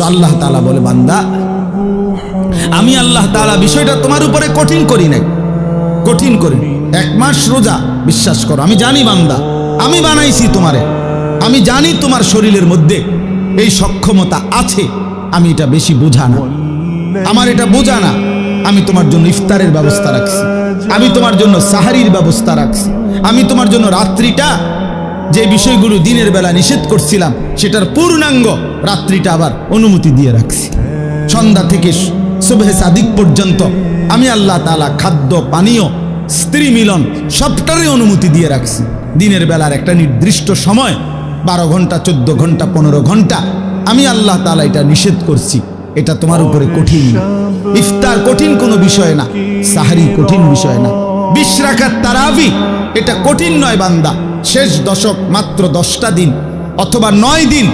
তো আল্লাহ তাআলা বলে, বান্দা আমি আল্লাহ তাআলা বিষয়টা তোমার উপরে কঠিন করি নাই, কঠিন করি। 1 মাস রোজা, বিশ্বাস করো আমি জানি বান্দা, আমি বানাইছি তোমারে, আমি জানি তোমার শরীরের মধ্যে এই সক্ষমতা আছে, আমি এটা বেশি বোঝা না, আমার এটা বোঝা না। আমি তোমার জন্য ইফতারের ব্যবস্থা রাখছি, আমি তোমার জন্য সাহারির ব্যবস্থা রাখছি, আমি তোমার জন্য রাত্রিটা যে বিষয়গুলো দিনের বেলা নিষেধ করছিলাম সেটার পূর্ণাঙ্গ রাত্রিটা আবার অনুমতি দিয়ে রাখছি। সন্ধ্যা থেকে সুবহে সাদিক পর্যন্ত আমি আল্লাহ তাআলা খাদ্য পানীয় স্ত্রী মিলন সবটারই অনুমতি দিয়ে রাখছি। দিনের বেলার একটা নির্দিষ্ট সময় 12 ঘন্টা 14 ঘন্টা 15 ঘন্টা আমি আল্লাহ তাআলা এটা নিষেধ করছি। এটা তোমার উপরে কঠিন না। ইফতার কঠিন কোনো বিষয় না, সাহারি কঠিন বিষয় না, 20 রাকাত তারাবি এটা কঠিন নয় বান্দা। শেষ দশক মাত্র 10টা দিন অথবা 9 দিন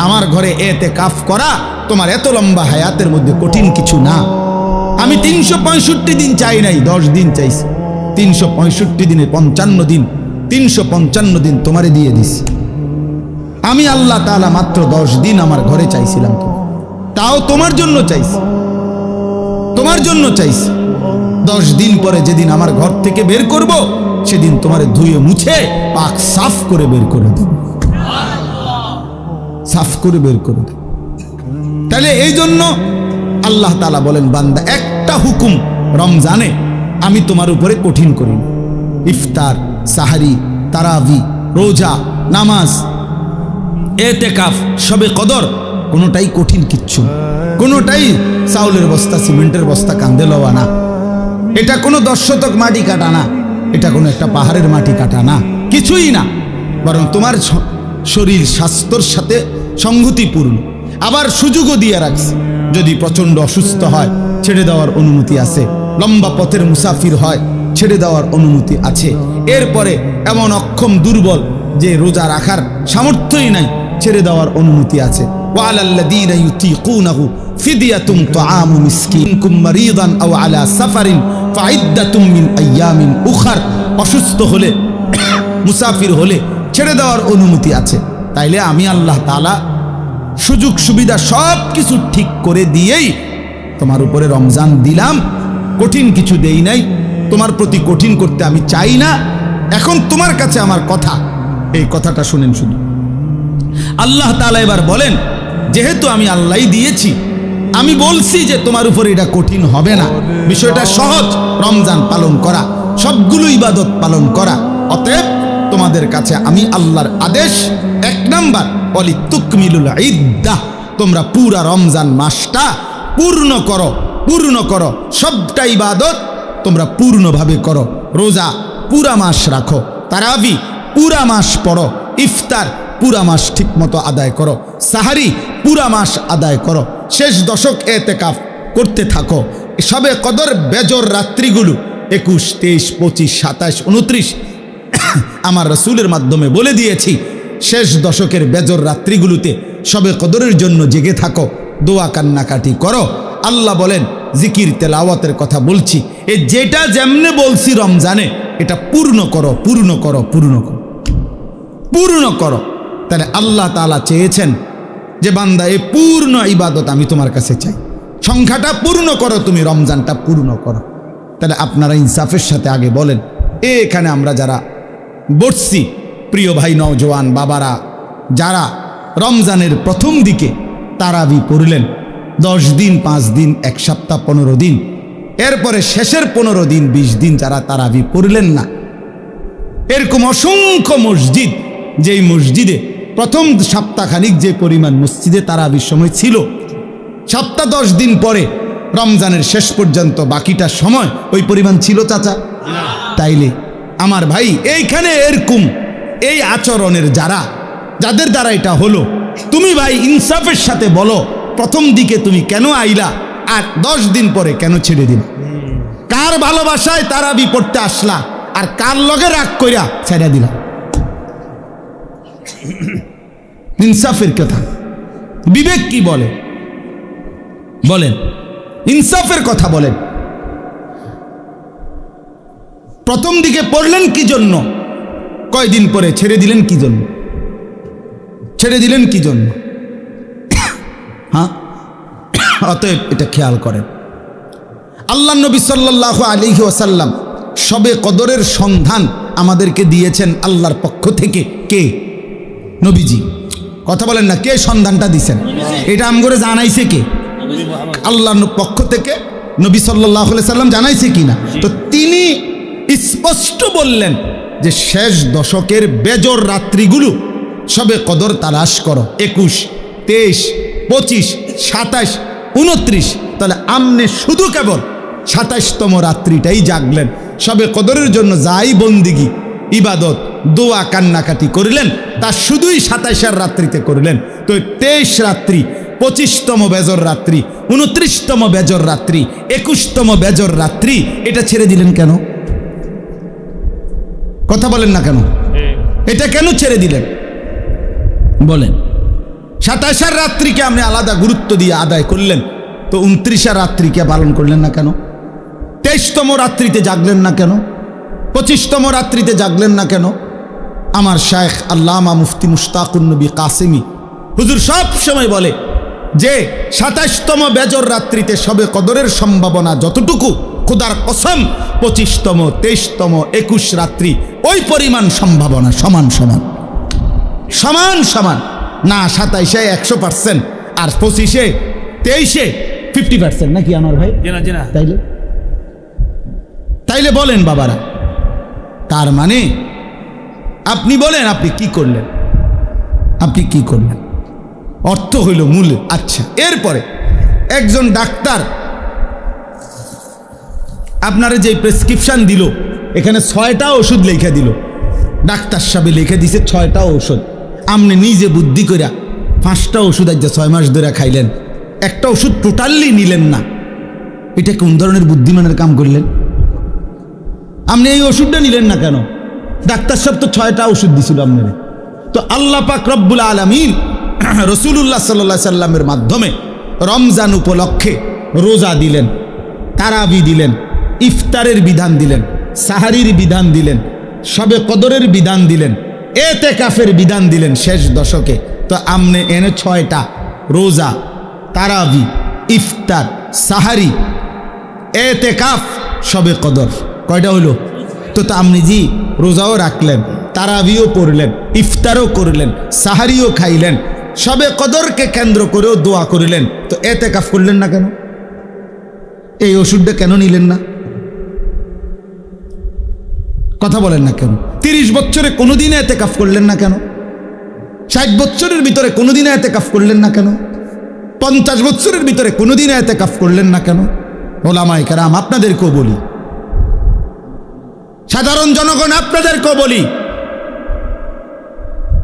আমার ঘরে এতেকাফ করা তোমার এত লম্বা হায়াতের মধ্যে কঠিন কিছু না। আমি 365 দিন চাই নাই, 10 দিন চাইছি। 365 দিনে 55 দিন, 355 দিন তোমারে দিয়ে দিছি। আমি আল্লাহ তাআলা মাত্র 10 দিন আমার ঘরে চাইছিলাম, তাও তোমার জন্য চাইছি, তোমার জন্য চাইছি। 10 দিন পরে যেদিন আমার ঘর থেকে বের করব সেদিন তোমারে ধুয়ে মুছে পাক সাফ করে বের করে দেব, সাফ করে বের করে দেব। তাহলে এই জন্য আল্লাহ তাআলা বলেন, বান্দা একটা হুকুম রমজানে আমি তোমার উপরে কঠিন করি না। ইফতার, সাহারি, তারাবি, রোজা, নামাজ, এতেকাফ, শবে কদর কোনোটাই কঠিন কিচ্ছু, কোনোটাই চাউলের বস্তা সিমেন্টের বস্তা কান্দে লওয়া না, এটা কোনো 10 শতক মাটি কাটা না, এটা কোনো একটা পাহাড়ের মাটি কাটা না, কিছুই না। বরং তোমার শরীর স্বাস্থ্যর সাথে সংগতিপূর্ণ। আবার সুযোগও দিয়ে রাখছে, যদি প্রচণ্ড অসুস্থ হয় ছেড়ে দেওয়ার অনুমতি আছে, লম্বা পথের মুসাফির হয় ছেড়ে দেওয়ার অনুমতি আছে। এরপরে এমন অক্ষম দুর্বল যে রোজা রাখার সামর্থ্যই নাই, ছেড়ে দেওয়ার অনুমতি আছে। ওয়ালাল্লাযীনা ইউতীকুনাহু ফিদিয়াতুন তুআমু মিসকিন কুম মারিদান আও আলা সাফারিন ফাইদ্দাতুম মিন আইয়ামিন উখার। অসুস্থ হলে মুসাফির হলে ছেড়ে দেওয়ার অনুমতি আছে। তাইলে আমি আল্লাহ তাআলা সুযোগ সুবিধা সব কিছু ঠিক করে দিয়েই তোমার উপরে রমজান দিলাম, কঠিন কিছু দেই নাই। তোমার প্রতি কঠিন করতে আমি চাই না। এখন তোমার কাছে আমার কথা, এই কথাটা শুনেন শুধু। আল্লাহ তাআলা এবার বলেন, যেহেতু আমি আল্লাহই দিয়েছি, আমি বলছি যে তোমার উপরে এটা কঠিন হবে না, বিষয়টা সহজ, রমজান পালন করা, সবগুলো ইবাদত পালন করা। অতএব তোমাদের কাছে আমি আল্লাহর আদেশ, 1 নাম্বার ওয়ালিতুকমিলুল ইদ্দাহ, তোমরা পুরা রমজান মাসটা পূর্ণ করো, পূর্ণ করো, সবটা ইবাদত তোমরা পূর্ণভাবে করো। রোজা পুরা মাস রাখো, তারাবি পুরা মাস পড়ো, ইফতার পুরা মাস ঠিক মতো আদায় করো, সাহারি পুরা মাস আদায় করো, শেষ দশক এতেকাফ করতে থাকো। সবে কদর বেজর রাত্রিগুলো 21, 23, 25, 27, 29 আমার রাসূলের মাধ্যমে বলে দিয়েছি। শেষ দশকের বেজর রাত্রিগুলোতে সবে কদরের জন্য জেগে থাকো, দোয়া কান্নাকাটি করো। আল্লাহ বলেন, জিকির তেলাওয়াতের কথা বলছি, এ যেটা যেমনে বলছি রমজানে এটা পূর্ণ করো, পূর্ণ করো, পূর্ণ করো, পূর্ণ করো। তাহলে আল্লাহ তাআলা চেয়েছেন যে বান্দা এই পূর্ণ ইবাদত আমি তোমার কাছে চাই, সংখ্যাটা পূর্ণ করো, তুমি রমজানটা পূর্ণ করো। তাহলে আপনারা ইনসাফের সাথে আগে বলেন, এখানে আমরা যারা বসছি, প্রিয় ভাই নওজোয়ান বাবারা, যারা রমজানের প্রথম দিকে তারাবি পড়লেন 10 দিন, 5 দিন, 1 সপ্তাহ, 15 দিন, এরপরে শেষের 15 দিন, 20 দিন যারা তারাবি পড়লেন না, এরকম অসংখ্য মসজিদ, যেই মসজিদে প্রথম সপ্তাহখানিক যে পরিমাণ মসজিদে তারাবির সময় ছিল, সপ্তাহ 10 দিন পরে রমজানের শেষ পর্যন্ত বাকিটা সময় ওই পরিমাণ ছিল চাচা? তাইলে আমার ভাই এইখানে এরকম এই আচরণের যাদের দ্বারা এটা হলো, তুমি ভাই ইনসাফের সাথে বলো, প্রথম দিকে তুমি কেন আইলা আর 10 দিন পরে কেন ছেড়ে দিন? কার ভালোবাসায় তারাবি পড়তে আসলা আর কার লগে রাগ কইরা ছেড়ে দিলা? ইনসাফের কথা, বিবেক কি বলে? বলেন, ইনসাফের কথা বলেন। প্রথম দিকে পড়লেন কি জন্য? কয়দিন পরে ছেড়ে দিলেন কি জন্য? ছেড়ে দিলেন কি জন্য? হ্যাঁ, অতএব এটা খেয়াল করেন। আল্লাহ নবী সাল্লাল্লাহু আলাইহি ওয়াসাল্লাম শবে কদরের সন্ধান আমাদেরকে দিয়েছেন আল্লাহর পক্ষ থেকে। কে? নবীজি। কথা বলেন না, কে সন্ধানটা দিয়েছেন? এটা আমগরে জানাইছে কে? আল্লাহর পক্ষ থেকে নবী সাল্লাল্লাহু আলাইহি সাল্লাম জানাইছে কিনা? তো তিনি স্পষ্ট বললেন যে শেষ দশকের বেজর রাত্রিগুলো শবে কদর তালাশ করো। 21, 23, 25, 27, 29। তাহলে আমনে শুধু কেবল 27তম রাত্রিটাই জাগলেন, শবে কদরের জন্য যাই বন্দিগি ইবাদত দোয়া কান্নাকাটি করিলেন তা শুধুই 27 রাত্রিতে করলেন। তো 23 রাত্রি, 25তম বেজর রাত্রি, 29তম বেজর রাত্রি, 21তম বেজর রাত্রি এটা ছেড়ে দিলেন কেন? কথা বলেন না কেন? এটা কেন ছেড়ে দিলেন বলেন? 27 রাত্রিকে আপনি আলাদা গুরুত্ব দিয়ে আদায় করলেন, তো 29 রাত্রিকে পালন করলেন না কেন? 23তম রাত্রিতে জাগলেন না কেন? 25তম রাত্রিতে জাগলেন না কেন? আমার শায়েখ আল্লামা মুফতি মুশতাকুন নবী কাসেমি হুজুর সব সময় বলে যে 27তম বেজর রাত্রিতে শবে কদরের সম্ভাবনা যতটুকু, খোদার কসম 25তম, 23তম, 21 রাত্রি ওই পরিমাণ সম্ভাবনা সমান সমান সমান সমান। না 27-এ 100% আর 25-এ 23-এ 50%, নাকি আমার ভাই? তাইলে বলেন বাবারা, তার মানে আপনি বলেন আপনি কি করলেন? আপনি কি করলেন? অর্থ হইল মূল। আচ্ছা, এরপরে একজন ডাক্তার আপনারা যে প্রেসক্রিপশন দিল, এখানে 6টা ওষুধ লিখে দিল, ডাক্তার সাহেব লিখে দিছে 6টা ওষুধ। আপনি নিজে বুদ্ধি কইরা 5টা ওষুধ আজ 6 মাস ধরে খাইলেন, একটা ওষুধ টোটালি নিলেন না। এটা কোন ধরনের বুদ্ধিমানের কাম করলেন? আপনি এই ওষুধটা নিলেন না কেন? ডাক্তার সাহেব তো 6টা ওষুধ দিছিল আপনারে। তো আল্লাহ পাক রব্বুল আলামিন রাসূলুল্লাহ সাল্লাল্লাহু আলাইহি সাল্লামের মাধ্যমে রমজান উপলক্ষে রোজা দিলেন, তারাবি দিলেন, ইফতারের বিধান দিলেন, সাহারির বিধান দিলেন, শবে কদরের বিধান দিলেন, এতেকাফের বিধান দিলেন শেষ দশকে। তো আমনে এনে 6টা রোজা, তারাবি, ইফতার, সাহারি, এতেকাফ, শবে কদর কয়টা হলো? তো আপনি জি রোজাও রাখলেন, তারাবিও পড়লেন, ইফতারও করলেন, সাহারিও খাইলেন, শবে কদরকে কেন্দ্র করেও দোয়া করলেন, তো এতেকাফ করলেন না কেন? এই ওষুধটা কেন নিলেন না? কথা বলেন না কেন? 30 বছরে কোনোদিনে এতেকাফ করলেন না কেন? 60 বছরের ভিতরে কোনোদিনে এতেকাফ করলেন না কেন? 50 বছরের ভিতরে কোনোদিনে এতেকাফ করলেন না কেন? ওলামায়ে কেরাম আপনাদেরকেও বলি, সাধারণ জনগণ আপনাদেরকেও বলি,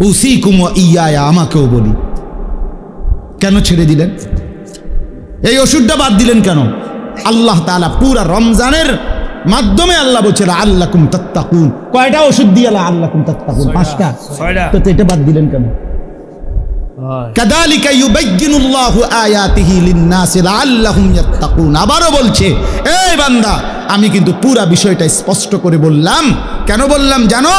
উসিকুম ওয়া ইয়া, আমাকেও বলি, কেন ছেড়ে দিলেন? এই ওষুধটা বাদ দিলেন কেন? আল্লাহ তাআলা পুরা রমজানের মাধ্যমে আল্লাহ বলছে লাআল্লাকুম তাত্তাকুন। কয়টা ওষুধ দিয়ে লাআল্লাকুম তাত্তাকুন? 5টা। তো এটা বাদ দিলেন কেন? কাযালিকা ইউবাইয়িনুল্লাহু আয়াতিহি লিন-নাসি লাআল্লাহুম ইয়াত্তাকুন। আবারও বলছে, এই বান্দা আমি কিন্তু পুরা বিষয়টা স্পষ্ট করে বললাম। কেন বললাম জানো?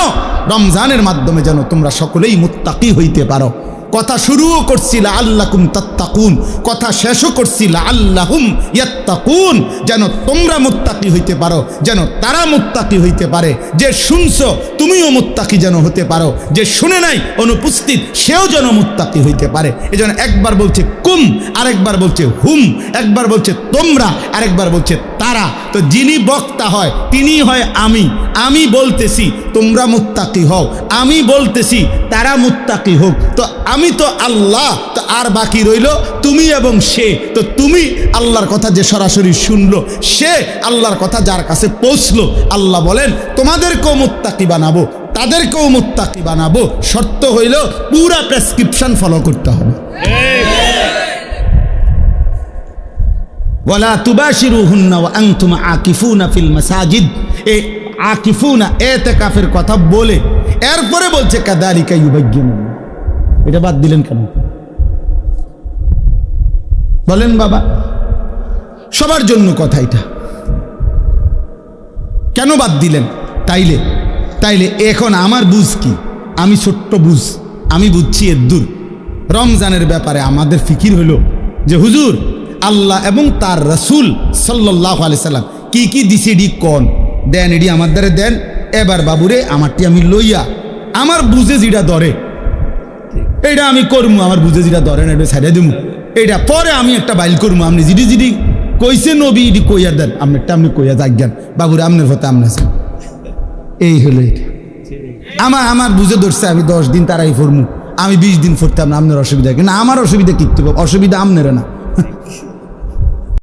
রমজানের মাধ্যমে যেন তোমরা সকলেই মুত্তাকি হইতে পারো। কথা শুরুও করছি লাআল্লাকুম তাত্তাকুন, কথা শেষও করছি লাআল্লাহুম ইয়াত্তাকুন, যেন তোমরা মুত্তাকি হইতে পারো, যেন তারা মুত্তাকি হইতে পারে। যে শুনছো তুমিও মুত্তাকি যেন হতে পারো, যে শুনে নাই অনুপস্থিত সেও যেন মুত্তাকি হইতে পারে। এজন্য একবার বলছে কুম, আরেকবার বলছে হুম, একবার বলছে তোমরা, আরেকবার বলছে তারা। তো যিনি বক্তা হয় তিনি হয় আমি বলতেছি তোমরা মুত্তাকি হও, আমি বলতেছি তারা মুত্তাকি হোক। তো আমি তো আল্লাহ, তো আর বাকি রইল তুমি এবং সে। তো তুমি আল্লাহর কথা যে সরাসরি শুনলো, সে আল্লাহর কথা যার কাছে পৌঁছলো, আল্লাহ বলেন তোমাদেরকেও মুত্তাকি বানাবো, তাদেরকেও মুত্তাকি বানাবো। শর্ত হইল পুরা প্রেসক্রিপশন ফলো করতে হবে। ওয়ালা তুবাশিরুহুন্না ওয়া আনতুম আকিফুনা ফিল মাসাজিদ। এই আকিফুনা ইতিকাফের কথা বলে এরপরে বলছে কাযালিকা ইউবাইয়িনুল্লাহ। এটা বাদ দিলেন কেন বলেন বাবা? সবার জন্য কথা এটা, কেন বাদ দিলেন? তাইলে এখন আমার বুঝ কি? আমি ছোট্ট বুঝ, আমি বুঝছি এর দূর। রমজানের ব্যাপারে আমাদের ফিকির হলো যে হুজুর আল্লাহ এবং তার রাসূল সাল্লাল্লাহু আলাইহি সাল্লাম কি কি দিছে এডি কোন দেন এডি আমার দ্বারে দেন এবার বাবুরে আমারটি আমি লইয়া আমার বুঝে যেটা ধরে এইটা আমি করবো আমার বুঝে যেটা ধরে না এটা ছাড়িয়ে দেবো এইটা পরে আমি একটা বাইল করবো আপনি জিডি জিডি কইছে নবী এটি কইয়া দেন আপনারটা আপনি কইয়া যাজ্ঞান বাবুরে আপনার হতে আপনার এই হলো এটা আমার বুঝে ধরছে আমি 10 দিন তারাই ফরমু আমি 20 দিন ফরতাম না আপনার অসুবিধা কিন্তু আমার অসুবিধা কি অসুবিধা আপনার না